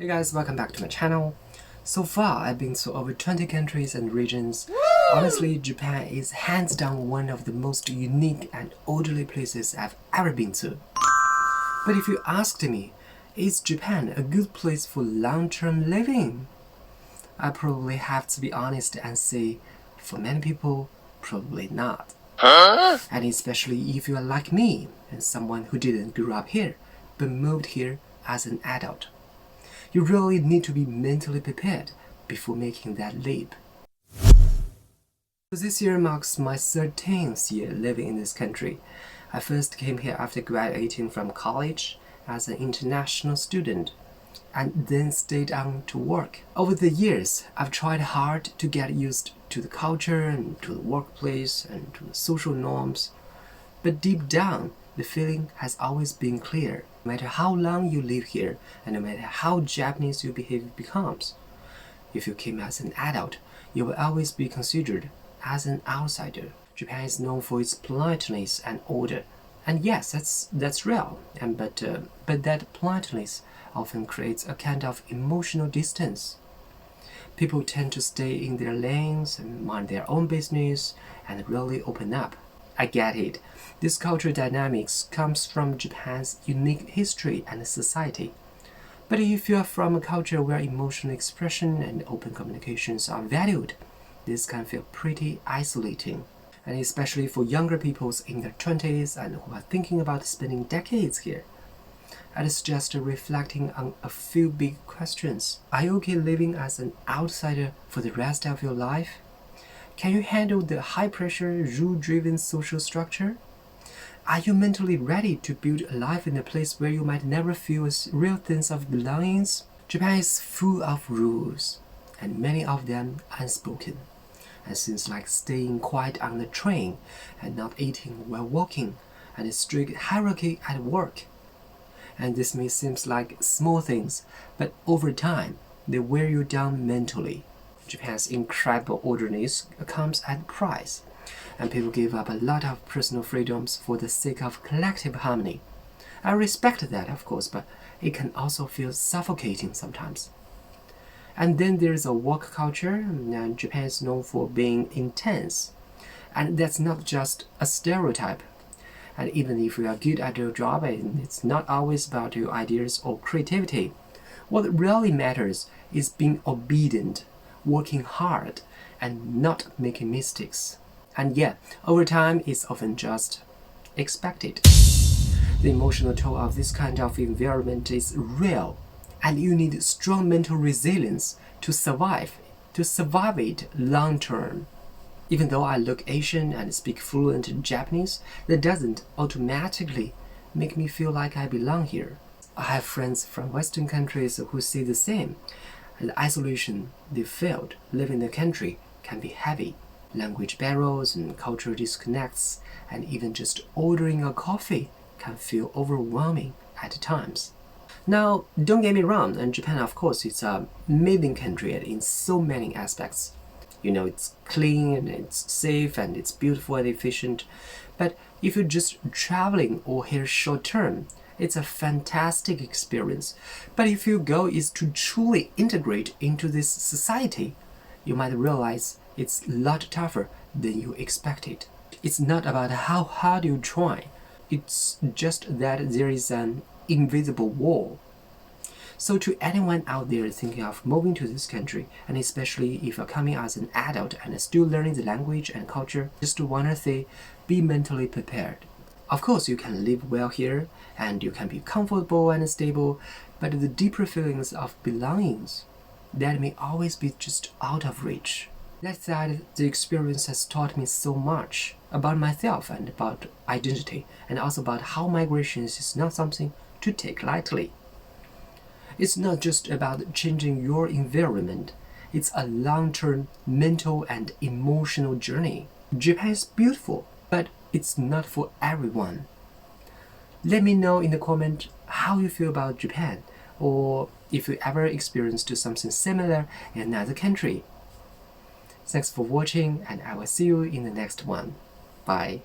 Hey guys, welcome back to my channel. So far, I've been to over 20 countries and regions. Honestly, Japan is hands down one of the most unique and orderly places I've ever been to. But if you asked me, is Japan a good place for long-term living? I probably have to be honest and say, for many people, probably not. And especially if you are like me and someone who didn't grow up here, but moved here as an adult. You really need to be mentally prepared before making that leap. So this year marks my 13th year living in this country. I first came here after graduating from college as an international student, and then stayed on to work. Over the years, I've tried hard to get used to the culture and to the workplace and to the social norms. But deep down, the feeling has always been clear. No matter how long you live here, and no matter how Japanese your behavior becomes, if you came as an adult, you will always be considered as an outsider. Japan is known for its politeness and order. And yes, that's real. But that politeness often creates a kind of emotional distance. People tend to stay in their lanes and mind their own business and really open up. I get it. This cultural dynamics comes from Japan's unique history and society. But if you are from a culture where emotional expression and open communications are valued, this can feel pretty isolating. And especially for younger people in their 20s and who are thinking about spending decades here. I'd suggest reflecting on a few big questions. Are you okay living as an outsider for the rest of your life? Can you handle the high-pressure, rule-driven social structure? Are you mentally ready to build a life in a place where you might never feel a real sense of belongings? Japan is full of rules, and many of them unspoken. And things like staying quiet on the train and not eating while walking, and a strict hierarchy at work. And this may seem like small things, but over time, they wear you down mentally. Japan's incredible orderliness comes at a price, and people give up a lot of personal freedoms for the sake of collective harmony. I respect that, of course, but it can also feel suffocating sometimes. And then there's a work culture, and Japan is known for being intense. And that's not just a stereotype. And even if you are good at your job, it's not always about your ideas or creativity. What really matters is being obedient, working hard, and not making mistakes. And yeah, over time, it's often just expected. The emotional toll of this kind of environment is real, and you need strong mental resilience to survive it long term. Even though I look Asian and speak fluent Japanese, that doesn't automatically make me feel like I belong here. I have friends from Western countries who say the same. The isolation they felt living in the country can be heavy. Language barriers and cultural disconnects, and even just ordering a coffee can feel overwhelming at times. Now, don't get me wrong, and Japan, of course, it's an amazing country in so many aspects. You know, it's clean, and it's safe, and it's beautiful and efficient. But if you're just traveling or here short term, it's a fantastic experience. But if your goal is to truly integrate into this society, you might realize it's a lot tougher than you expected. It's not about how hard you try. It's just that there is an invisible wall. So to anyone out there thinking of moving to this country, and especially if you're coming as an adult and still learning the language and culture, just want to say, be mentally prepared. Of course, you can live well here, and you can be comfortable and stable, but the deeper feelings of belongings, that may always be just out of reach. That said, the experience has taught me so much about myself and about identity, and also about how migration is not something to take lightly. It's not just about changing your environment, it's a long-term mental and emotional journey. Japan is beautiful, but it's not for everyone. Let me know in the comment how you feel about Japan, or if you ever experienced something similar in another country. Thanks for watching, and I will see you in the next one. Bye.